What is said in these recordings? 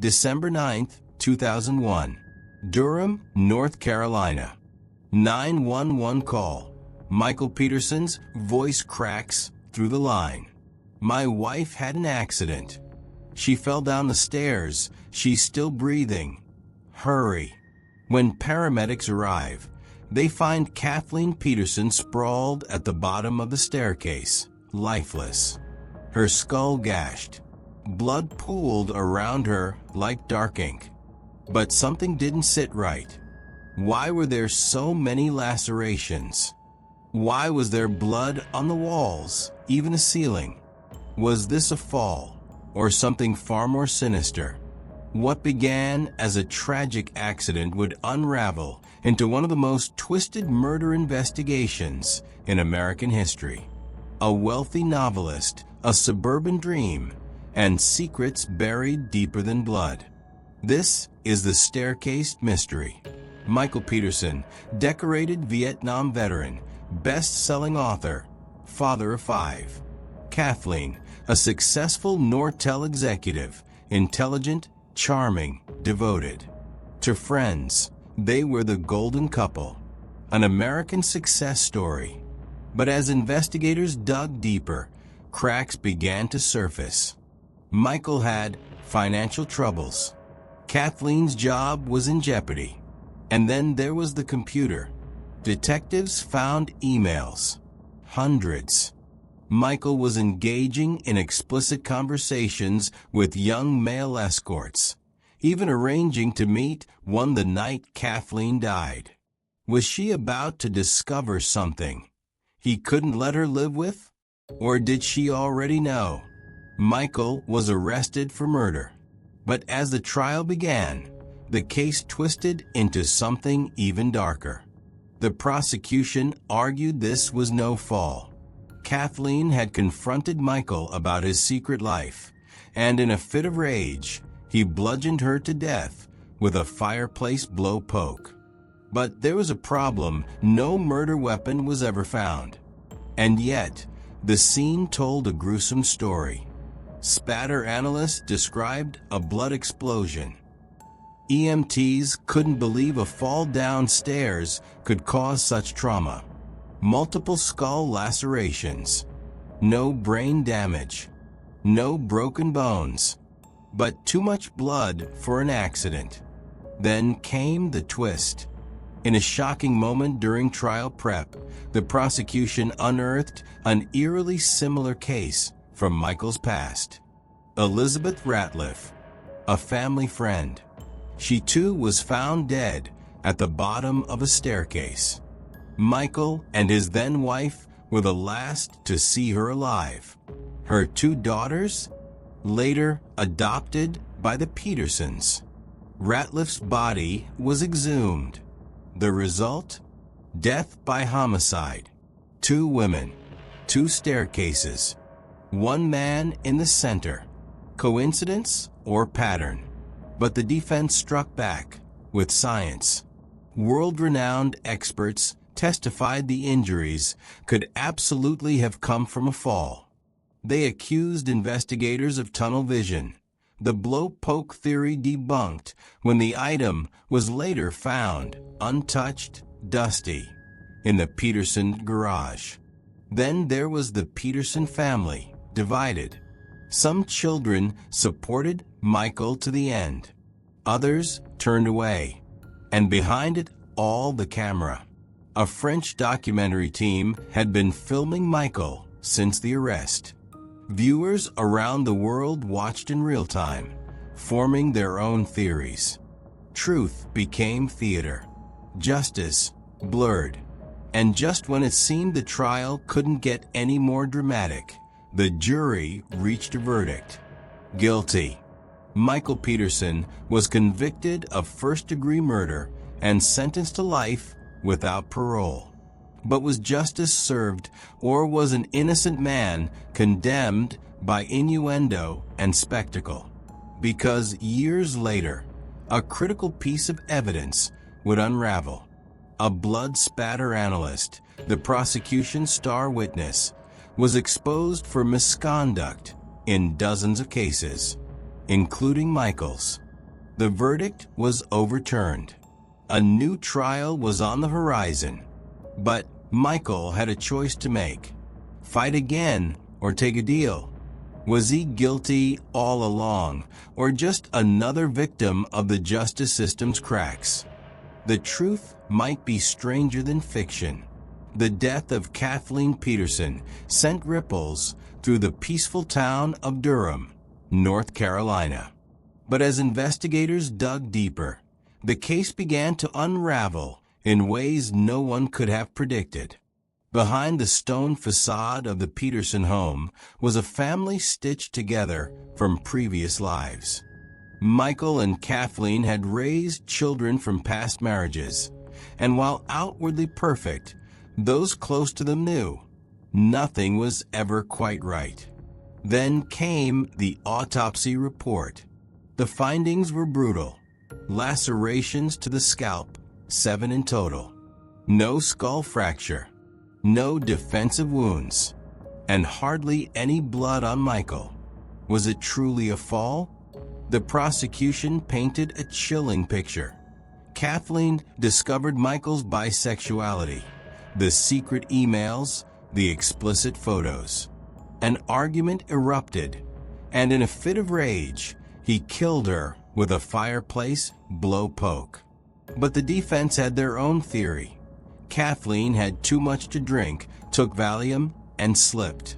December 9, 2001. Durham, North Carolina. 911 call. Michael Peterson's voice cracks through the line. My wife had an accident. She fell down the stairs. She's still breathing. Hurry. When paramedics arrive, they find Kathleen Peterson sprawled at the bottom of the staircase, lifeless. Her skull gashed. Blood pooled around her like dark ink. But something didn't sit right. Why were there so many lacerations? Why was there blood on the walls, even the ceiling? Was this a fall, or something far more sinister? What began as a tragic accident would unravel into one of the most twisted murder investigations in American history. A wealthy novelist, a suburban dream, and secrets buried deeper than blood. This is the Staircase Mystery. Michael Peterson, decorated Vietnam veteran, best-selling author, father of 5. Kathleen, a successful Nortel executive, intelligent, charming, devoted. To friends, they were the golden couple, an American success story. But as investigators dug deeper, cracks began to surface. Michael had financial troubles. Kathleen's job was in jeopardy. And then there was the computer. Detectives found emails. Hundreds. Michael was engaging in explicit conversations with young male escorts, even arranging to meet one the night Kathleen died. Was she about to discover something he couldn't let her live with? Or did she already know? Michael was arrested for murder. But as the trial began, the case twisted into something even darker. The prosecution argued this was no fall. Kathleen had confronted Michael about his secret life, and in a fit of rage, he bludgeoned her to death with a fireplace blow poke. But there was a problem. No murder weapon was ever found. And yet, the scene told a gruesome story. Spatter analysts described a blood explosion. EMTs couldn't believe a fall downstairs could cause such trauma. Multiple skull lacerations. No brain damage. No broken bones. But too much blood for an accident. Then came the twist. In a shocking moment during trial prep, the prosecution unearthed an eerily similar case from Michael's past. Elizabeth Ratliff, a family friend. She too was found dead at the bottom of a staircase. Michael and his then-wife were the last to see her alive. Her 2 daughters, later adopted by the Petersons. Ratliff's body was exhumed. The result? Death by homicide. 2 women, 2 staircases, 1 man in the center. Coincidence or pattern? But the defense struck back with science. World-renowned experts testified the injuries could absolutely have come from a fall. They accused investigators of tunnel vision. The blow-poke theory debunked when the item was later found, untouched, dusty, in the Peterson garage. Then there was the Peterson family, divided. Some children supported Michael to the end. Others turned away. And behind it all, the camera. A French documentary team had been filming Michael since the arrest. Viewers around the world watched in real time, forming their own theories. Truth became theater. Justice blurred. And just when it seemed the trial couldn't get any more dramatic, the jury reached a verdict. Guilty. Michael Peterson was convicted of first-degree murder and sentenced to life without parole. But was justice served, or was an innocent man condemned by innuendo and spectacle? Because years later, a critical piece of evidence would unravel. A blood spatter analyst, the prosecution's star witness, was exposed for misconduct in dozens of cases, including Michael's. The verdict was overturned. A new trial was on the horizon. But Michael had a choice to make. Fight again or take a deal. Was he guilty all along, or just another victim of the justice system's cracks? The truth might be stranger than fiction. The death of Kathleen Peterson sent ripples through the peaceful town of Durham, North Carolina. But as investigators dug deeper, the case began to unravel in ways no one could have predicted. Behind the stone facade of the Peterson home was a family stitched together from previous lives. Michael and Kathleen had raised children from past marriages, and while outwardly perfect, those close to them knew nothing was ever quite right. Then came the autopsy report. The findings were brutal. Lacerations to the scalp, 7 in total. No skull fracture. No defensive wounds. And hardly any blood on Michael. Was it truly a fall? The prosecution painted a chilling picture. Kathleen discovered Michael's bisexuality, the secret emails, the explicit photos. An argument erupted, and in a fit of rage, he killed her with a fireplace blow poke. But the defense had their own theory. Kathleen had too much to drink, took Valium, and slipped.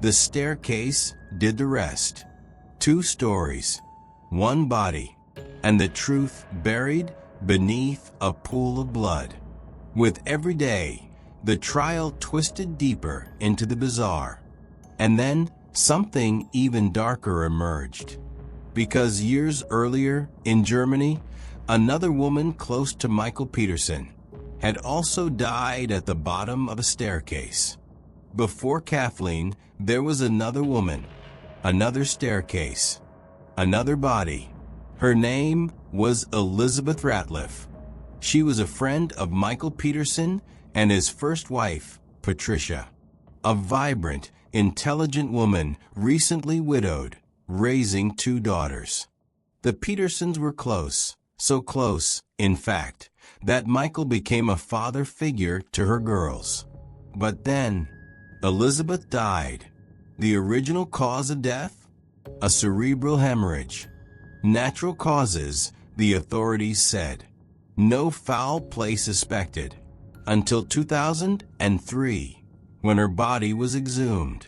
The staircase did the rest. 2 stories, 1 body, and the truth buried beneath a pool of blood. With every day, the trial twisted deeper into the bizarre. And then something even darker emerged. Because years earlier, in Germany, another woman close to Michael Peterson had also died at the bottom of a staircase. Before Kathleen, there was another woman, another staircase, another body. Her name was Elizabeth Ratliff. She was a friend of Michael Peterson and his first wife, Patricia. A vibrant, intelligent woman, recently widowed, raising 2 daughters. The Petersons were close, so close, in fact, that Michael became a father figure to her girls. But then, Elizabeth died. The original cause of death? A cerebral hemorrhage. Natural causes, the authorities said. No foul play suspected. Until 2003, when her body was exhumed.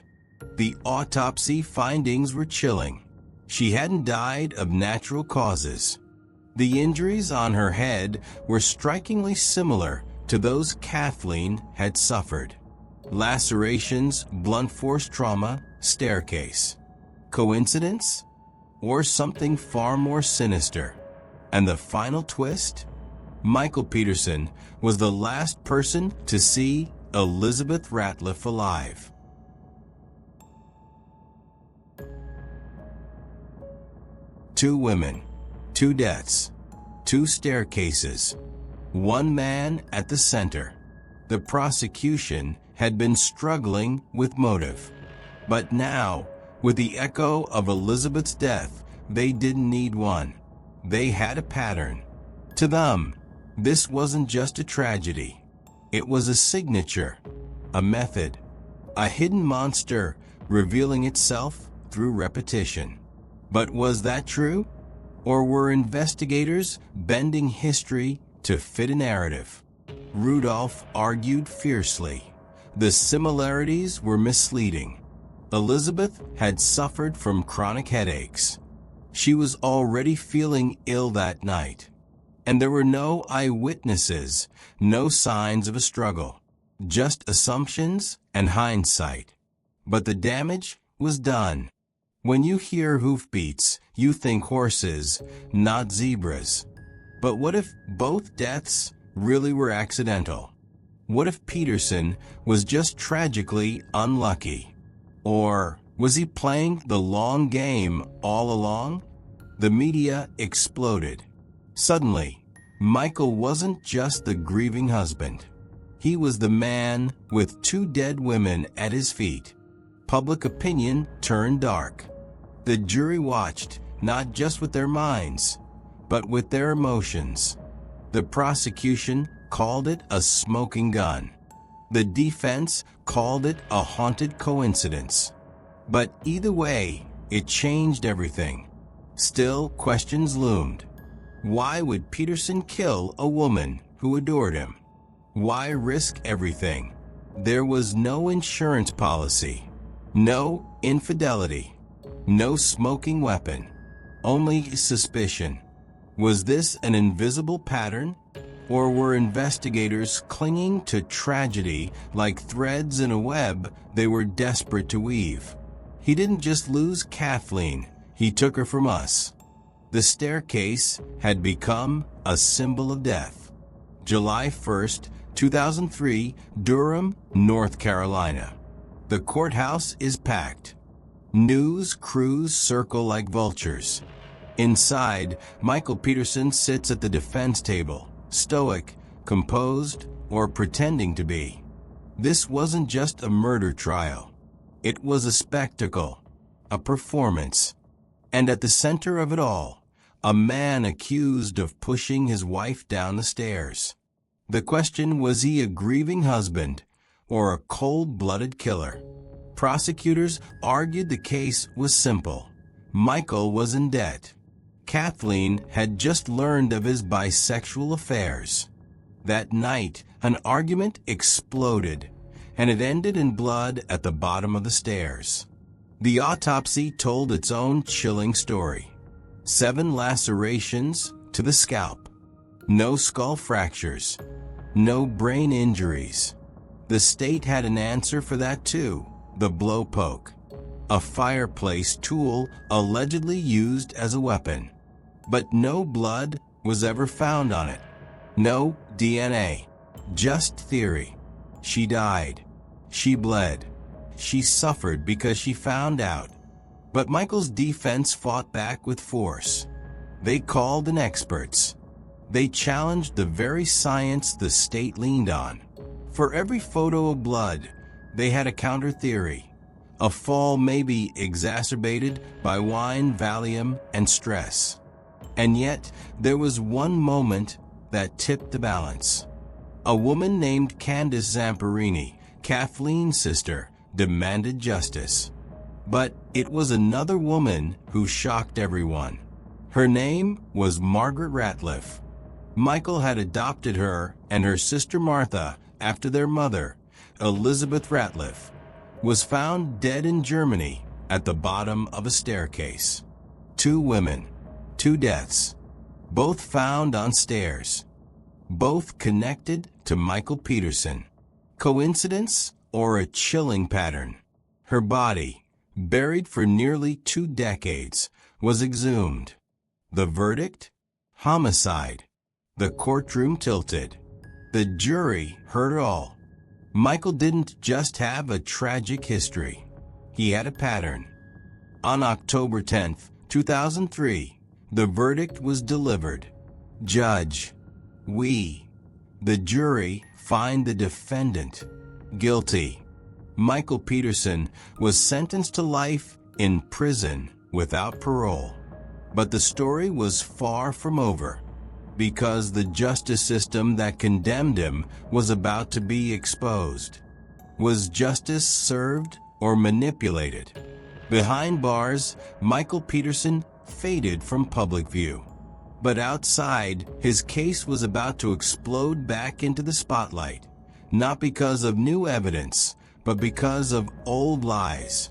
The autopsy findings were chilling. She hadn't died of natural causes. The injuries on her head were strikingly similar to those Kathleen had suffered. Lacerations, blunt force trauma, staircase. Coincidence? Or something far more sinister? And the final twist? Michael Peterson was the last person to see Elizabeth Ratliff alive. Two women, 2 deaths, 2 staircases, 1 man at the center. The prosecution had been struggling with motive. But now, with the echo of Elizabeth's death, they didn't need one. They had a pattern. To them, this wasn't just a tragedy. It was a signature, a method, a hidden monster revealing itself through repetition. But was that true? Or were investigators bending history to fit a narrative? Rudolph argued fiercely. The similarities were misleading. Elizabeth had suffered from chronic headaches. She was already feeling ill that night. And there were no eyewitnesses, no signs of a struggle, just assumptions and hindsight. But the damage was done. When you hear hoofbeats, you think horses, not zebras. But what if both deaths really were accidental? What if Peterson was just tragically unlucky? Or was he playing the long game all along? The media exploded. Suddenly, Michael wasn't just the grieving husband. He was the man with 2 dead women at his feet. Public opinion turned dark. The jury watched, not just with their minds, but with their emotions. The prosecution called it a smoking gun. The defense called it a haunted coincidence. But either way, it changed everything. Still, questions loomed. Why would Peterson kill a woman who adored him? Why risk everything? There was no insurance policy, no infidelity, no smoking weapon, only suspicion. Was this an invisible pattern? Or were investigators clinging to tragedy like threads in a web they were desperate to weave? He didn't just lose Kathleen, he took her from us. The staircase had become a symbol of death. July 1st, 2003, Durham, North Carolina. The courthouse is packed. News crews circle like vultures. Inside, Michael Peterson sits at the defense table, stoic, composed, or pretending to be. This wasn't just a murder trial. It was a spectacle, a performance. And at the center of it all, a man accused of pushing his wife down the stairs. The question, was he a grieving husband or a cold-blooded killer? Prosecutors argued the case was simple. Michael was in debt. Kathleen had just learned of his bisexual affairs. That night, an argument exploded, and it ended in blood at the bottom of the stairs. The autopsy told its own chilling story. 7 lacerations to the scalp. No skull fractures. No brain injuries. The state had an answer for that too, the blowpoke. A fireplace tool allegedly used as a weapon. But no blood was ever found on it. No DNA. Just theory. She died. She bled. She suffered because she found out. But Michael's defense fought back with force. They called in experts. They challenged the very science the state leaned on. For every photo of blood, they had a counter theory. A fall may be exacerbated by wine, Valium, and stress. And yet, there was one moment that tipped the balance. A woman named Candace Zamperini, Kathleen's sister, demanded justice. But it was another woman who shocked everyone. Her name was Margaret Ratliff. Michael had adopted her and her sister Martha after their mother, Elizabeth Ratliff, was found dead in Germany at the bottom of a staircase. 2 women, 2 deaths, both found on stairs, both connected to Michael Peterson. Coincidence or a chilling pattern? Her body, buried for nearly 2 decades, was exhumed. The verdict? Homicide. The courtroom tilted. The jury heard it all. Michael didn't just have a tragic history. He had a pattern. On October 10, 2003, the verdict was delivered. Judge, we, the jury, find the defendant guilty. Michael Peterson was sentenced to life in prison without parole. But the story was far from over, because the justice system that condemned him was about to be exposed. Was justice served or manipulated? Behind bars, Michael Peterson faded from public view. But outside, his case was about to explode back into the spotlight, not because of new evidence, but because of old lies.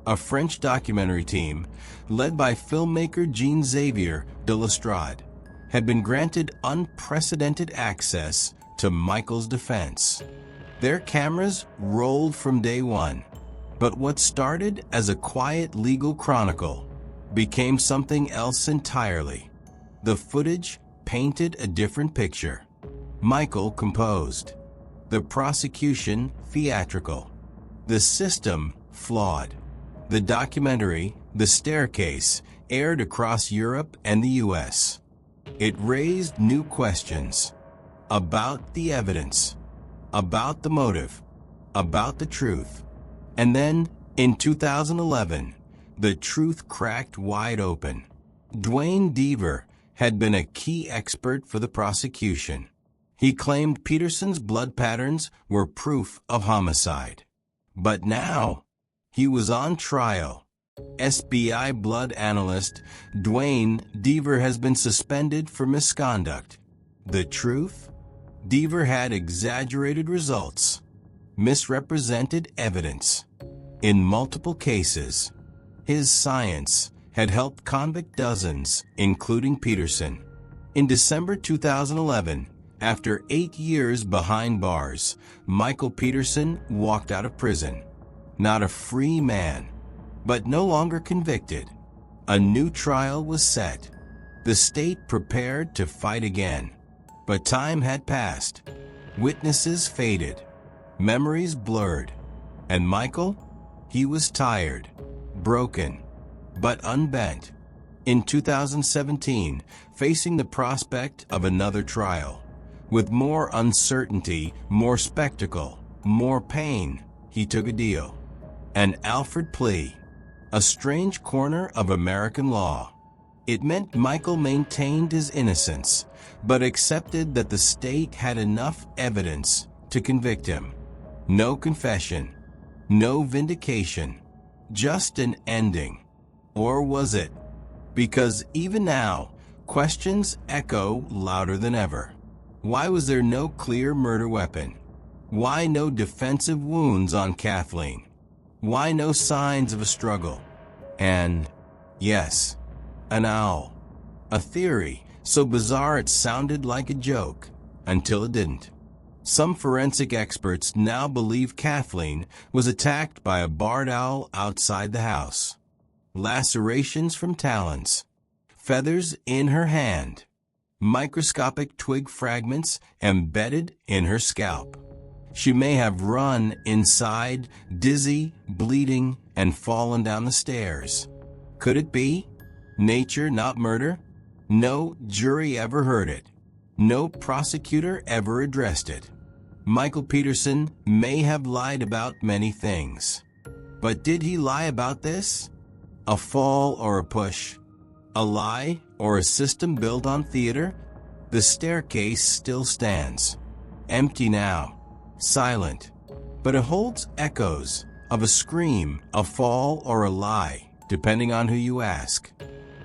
A French documentary team, led by filmmaker Jean-Xavier de Lestrade, had been granted unprecedented access to Michael's defense. Their cameras rolled from day one, but what started as a quiet legal chronicle became something else entirely. The footage painted a different picture. Michael composed. The prosecution theatrical. The system flawed. The documentary, The Staircase, aired across Europe and the U.S. It raised new questions about the evidence, about the motive, about the truth. And then, in 2011, the truth cracked wide open. Duane Deaver had been a key expert for the prosecution. He claimed Peterson's blood patterns were proof of homicide. But now, he was on trial. SBI blood analyst Duane Deaver has been suspended for misconduct. The truth? Deaver had exaggerated results, misrepresented evidence. In multiple cases, his science had helped convict dozens, including Peterson. In December 2011, after 8 years behind bars, Michael Peterson walked out of prison. Not a free man, but no longer convicted. A new trial was set. The state prepared to fight again. But time had passed. Witnesses faded. Memories blurred. And Michael? He was tired, broken, but unbent. In 2017, facing the prospect of another trial, with more uncertainty, more spectacle, more pain, he took a deal. An Alford plea, a strange corner of American law. It meant Michael maintained his innocence, but accepted that the state had enough evidence to convict him. No confession, no vindication, just an ending. Or was it? Because even now, questions echo louder than ever. Why was there no clear murder weapon? Why no defensive wounds on Kathleen? Why no signs of a struggle? And, yes, an owl. A theory so bizarre it sounded like a joke, until it didn't. Some forensic experts now believe Kathleen was attacked by a barred owl outside the house. Lacerations from talons, feathers in her hand, microscopic twig fragments embedded in her scalp. She may have run inside, dizzy, bleeding, and fallen down the stairs. Could it be? Nature, not murder? No jury ever heard it. No prosecutor ever addressed it. Michael Peterson may have lied about many things. But did he lie about this? A fall or a push? A lie or a system built on theater? The staircase still stands. Empty now. Silent. But it holds echoes of a scream, a fall, or a lie, depending on who you ask.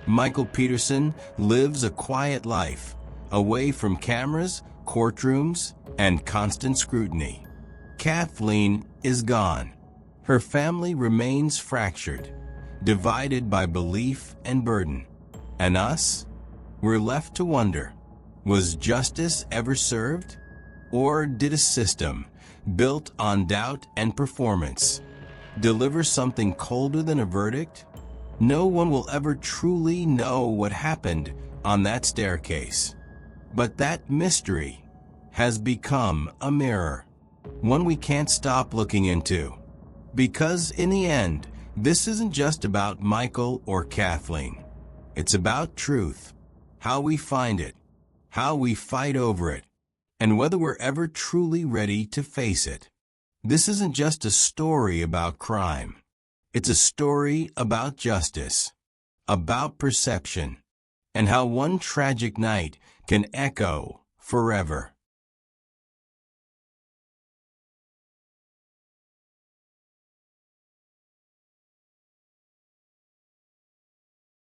Michael Peterson lives a quiet life, away from cameras, courtrooms, and constant scrutiny. Kathleen is gone. Her family remains fractured, divided by belief and burden. And us? We're left to wonder, was justice ever served? Or did a system, built on doubt and performance, deliver something colder than a verdict? No one will ever truly know what happened on that staircase. But that mystery has become a mirror, one we can't stop looking into. Because in the end, this isn't just about Michael or Kathleen. It's about truth, how we find it, how we fight over it, and whether we're ever truly ready to face it. This isn't just a story about crime. It's a story about justice, about perception, and how one tragic night can echo forever.